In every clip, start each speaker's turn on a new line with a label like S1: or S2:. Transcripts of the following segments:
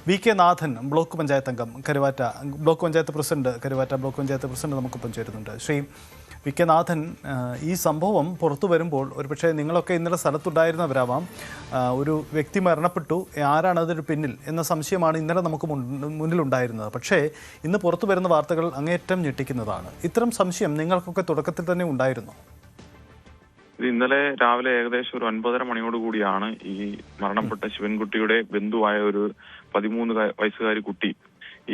S1: VK. നാഥൻ, block panchayat അംഗം, Karuvatta block panchayat president, Karuvatta block panchayat president നമുക്കൊപ്പം ചേരുന്നുണ്ട്. ശ്രീ വി.കെ. നാഥൻ, ഈ സംഭവം പുറത്തു വരുമ്പോൾ ഒരുപക്ഷെ നിങ്ങളൊക്കെ ഇന്നലെ സ്ഥലത്തുണ്ടായിരുന്നവരാവാം. ഒരു വ്യക്തി മരണപ്പെട്ടു, ആരാണ് അതിന് പിന്നിൽ എന്ന സംശയമാണ് ഇന്നലെ നമുക്ക് മുന്നിലുണ്ടായിരുന്നത്. പക്ഷേ ഇന്ന് പുറത്തു വരുന്ന വാർത്തകൾ അങ്ങേയറ്റം ഞെട്ടിക്കുന്നതാണ്. ഇത്തരം സംശയം നിങ്ങൾക്കൊക്കെ തുടക്കത്തിൽ തന്നെ ഉണ്ടായിരുന്നു?
S2: ഇന്നലെ രാവിലെ ഏകദേശം ഒരു 9:30 മണിയോടുകൂടിയാണ് ഈ മരണപ്പെട്ട ശിവൻകുട്ടിയുടെ ബന്ധുവായ ഒരു 13 വയസ്സുകാരി കുട്ടി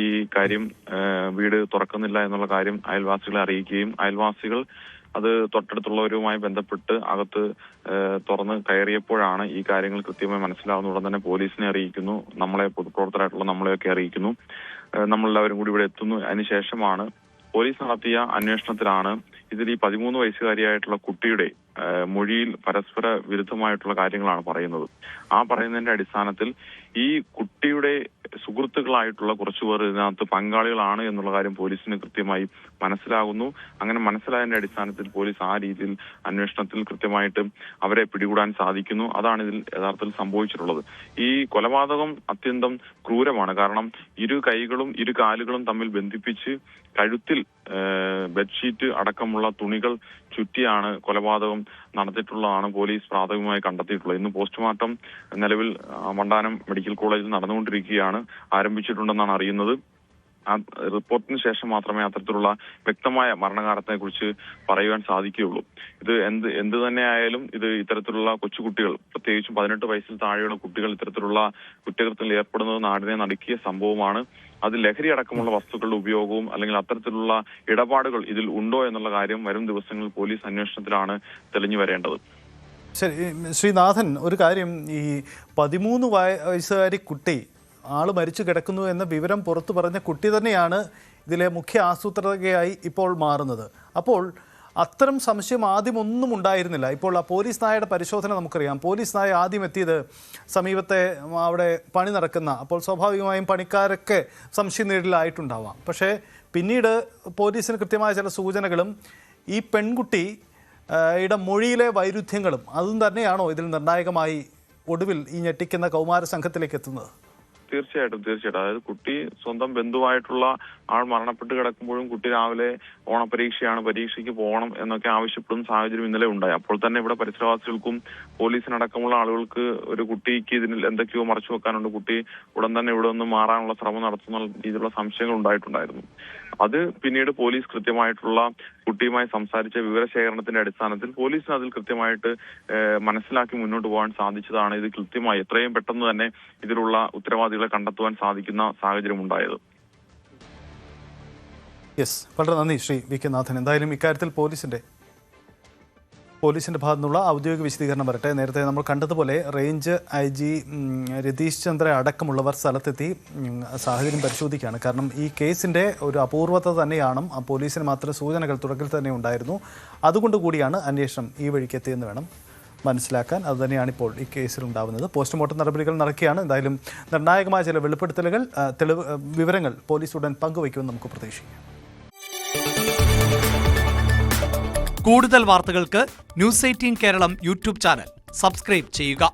S2: ഈ കാര്യം വീട് തുറക്കുന്നില്ല എന്നുള്ള കാര്യം അയൽവാസികളെ അറിയിക്കുകയും അയൽവാസികൾ അത് തൊട്ടടുത്തുള്ളവരുമായി ബന്ധപ്പെട്ട് അകത്ത് തുറന്ന് കയറിയപ്പോഴാണ് ഈ കാര്യങ്ങൾ കൃത്യമായി മനസ്സിലാവുന്ന ഉടൻ തന്നെ പോലീസിനെ അറിയിക്കുന്നു, നമ്മളെ പൊതുപ്രവർത്തകരായിട്ടുള്ള നമ്മളെയൊക്കെ അറിയിക്കുന്നു. നമ്മളെല്ലാവരും കൂടി ഇവിടെ എത്തുന്നു. അതിനുശേഷമാണ് പോലീസ് നടത്തിയ അന്വേഷണത്തിലാണ് ഇതിൽ ഈ 13 വയസ്സുകാരിയായിട്ടുള്ള കുട്ടിയുടെ മൊഴിയിൽ പരസ്പര വിരുദ്ധമായിട്ടുള്ള കാര്യങ്ങളാണ് പറയുന്നത്. ആ പറയുന്നതിന്റെ അടിസ്ഥാനത്തിൽ ഈ കുട്ടിയുടെ സുഹൃത്തുക്കളായിട്ടുള്ള കുറച്ചുപേർ ഇതിനകത്ത് പങ്കാളികളാണ് എന്നുള്ള കാര്യം പോലീസിന് കൃത്യമായി മനസ്സിലാകുന്നു. അങ്ങനെ മനസ്സിലായതിന്റെ അടിസ്ഥാനത്തിൽ പോലീസ് ആ രീതിയിൽ അന്വേഷണത്തിൽ കൃത്യമായിട്ട് അവരെ പിടികൂടാൻ സാധിക്കുന്നു. അതാണ് ഇതിൽ യഥാർത്ഥത്തിൽ സംഭവിച്ചിട്ടുള്ളത്. ഈ കൊലപാതകം അത്യന്തം ക്രൂരമാണ്. കാരണം ഇരു കൈകളും ഇരു കാലുകളും തമ്മിൽ ബന്ധിപ്പിച്ച് കഴുത്തിൽ ബെഡ്ഷീറ്റ് അടക്കമുള്ള തുണികൾ ചുറ്റിയാണ് കൊലപാതകം നടത്തിയിട്ടുള്ളതാണ് പോലീസ് പ്രാഥമികമായി കണ്ടെത്തിയിട്ടുള്ളത്. ഇന്ന് പോസ്റ്റ്മോർട്ടം നിലവിൽ വണ്ടാനം മെഡിക്കൽ കോളേജിൽ നടന്നുകൊണ്ടിരിക്കുകയാണ്, ആരംഭിച്ചിട്ടുണ്ടെന്നാണ് അറിയുന്നത്. ആ റിപ്പോർട്ടിന് ശേഷം മാത്രമേ അത്തരത്തിലുള്ള വ്യക്തമായ മരണകാരണത്തെ കുറിച്ച് പറയുവാൻ സാധിക്കുകയുള്ളൂ. ഇത് എന്ത് തന്നെയായാലും ഇത് ഇത്തരത്തിലുള്ള കൊച്ചുകുട്ടികൾ, പ്രത്യേകിച്ചും 18 വയസ്സിൽ താഴെയുള്ള കുട്ടികൾ ഇത്തരത്തിലുള്ള കുറ്റകൃത്യത്തിൽ ഏർപ്പെടുന്നത് നാടിനെ നടുക്കിയ സംഭവമാണ്. അത് ലഹരി അടക്കമുള്ള വസ്തുക്കളുടെ ഉപയോഗവും അല്ലെങ്കിൽ അത്തരത്തിലുള്ള ഇടപാടുകൾ ഇതിൽ ഉണ്ടോ എന്നുള്ള കാര്യം വരും ദിവസങ്ങളിൽ പോലീസ് അന്വേഷണത്തിലാണ് തെളിഞ്ഞു വരേണ്ടത്.
S1: ശരി ശ്രീനാഥൻ, ഒരു കാര്യം, ഈ 13 വയസ്സുകാരി കുട്ടി ആള് മരിച്ചു കിടക്കുന്നു എന്ന വിവരം പുറത്തു പറഞ്ഞ കുട്ടി തന്നെയാണ് ഇതിലെ മുഖ്യ ആസൂത്രകയായി ഇപ്പോൾ മാറുന്നത്. അപ്പോൾ അത്തരം സംശയം ആദ്യം ഒന്നും ഉണ്ടായിരുന്നില്ല. ഇപ്പോൾ ആ പോലീസ് നായയുടെ പരിശോധന നമുക്കറിയാം. പോലീസ് നായ ആദ്യം എത്തിയത് സമീപത്തെ അവിടെ പണി നടക്കുന്ന, അപ്പോൾ സ്വാഭാവികമായും പണിക്കാരൊക്കെ സംശയനീരിലായിട്ടുണ്ടാവാം. പക്ഷേ പിന്നീട് പോലീസിന് കൃത്യമായ ചില സൂചനകളും ഈ പെൺകുട്ടിയുടെ മൊഴിയിലെ വൈരുദ്ധ്യങ്ങളും അതും തന്നെയാണോ ഇതിൽ നിർണായകമായി ഒടുവിൽ ഈ ഞെട്ടിക്കുന്ന കൗമാര സംഘത്തിലേക്ക് എത്തുന്നത്?
S2: തീർച്ചയായിട്ടും. അതായത് കുട്ടി സ്വന്തം ബന്ധുവായിട്ടുള്ള ആൾ മരണപ്പെട്ട് കിടക്കുമ്പോഴും കുട്ടി രാവിലെ ഓണപരീക്ഷയാണ്, പരീക്ഷയ്ക്ക് പോകണം എന്നൊക്കെ ആവശ്യപ്പെടുന്ന സാഹചര്യം ഇന്നലെ ഉണ്ടായി. അപ്പോൾ തന്നെ ഇവിടെ പരിസരവാസികൾക്കും പോലീസിനടക്കമുള്ള ആളുകൾക്ക് ഒരു കുട്ടിക്ക് ഇതിൽ എന്തൊക്കെയോ മറച്ചു വെക്കാനുണ്ട്, കുട്ടി ഉടൻ തന്നെ ഇവിടെ നിന്ന് മാറാനുള്ള ശ്രമം നടത്തുന്ന രീതിയിലുള്ള സംശയങ്ങൾ ഉണ്ടായിട്ടുണ്ടായിരുന്നു. അത് പിന്നീട് പോലീസ് കൃത്യമായിട്ടുള്ള കുട്ടിയുമായി സംസാരിച്ച വിവരശേഖരണത്തിന്റെ അടിസ്ഥാനത്തിൽ പോലീസിന് അതിൽ കൃത്യമായിട്ട് മനസ്സിലാക്കി മുന്നോട്ട് പോകാൻ സാധിച്ചതാണ്. ഇത് കൃത്യമായി എത്രയും പെട്ടെന്ന് തന്നെ ഇതിലുള്ള ഉത്തരവാദികളെ കണ്ടെത്തുവാൻ സാധിക്കുന്ന സാഹചര്യം ഉണ്ടായത്.
S1: വളരെ നന്ദി ശ്രീ വി.കെ. നാഥൻ. എന്തായാലും ഇക്കാര്യത്തിൽ പോലീസിന്റെ ഭാഗത്തു നിന്നുള്ള ഔദ്യോഗിക വിശദീകരണം വരട്ടെ. നേരത്തെ നമ്മൾ കണ്ടതുപോലെ റേഞ്ച് IG രതീഷ് ചന്ദ്ര അടക്കമുള്ളവർ സ്ഥലത്തെത്തി സാഹചര്യം പരിശോധിക്കുകയാണ്. കാരണം ഈ കേസിൻ്റെ ഒരു അപൂർവത തന്നെയാണ്. പോലീസിന് മാത്രം സൂചനകൾ തുടക്കത്തിൽ തന്നെ ഉണ്ടായിരുന്നു. അതുകൊണ്ട് കൂടിയാണ് അന്വേഷണം ഈ വഴിക്ക് എത്തിയെന്ന് വേണം മനസ്സിലാക്കാൻ. അതുതന്നെയാണ് ഇപ്പോൾ ഈ കേസിലുണ്ടാവുന്നത്. പോസ്റ്റ്മോർട്ടം നടപടികൾ നടക്കുകയാണ്. എന്തായാലും നിർണായകമായ ചില വെളിപ്പെടുത്തലുകൾ, വിവരങ്ങൾ പോലീസ് ഉടൻ പങ്കുവയ്ക്കുമെന്ന് നമുക്ക് പ്രതീക്ഷിക്കാം.
S3: കൂടുതൽ വാർത്തകൾക്ക് News 18 Keralam YouTube channel subscribe ചെയ്യുക.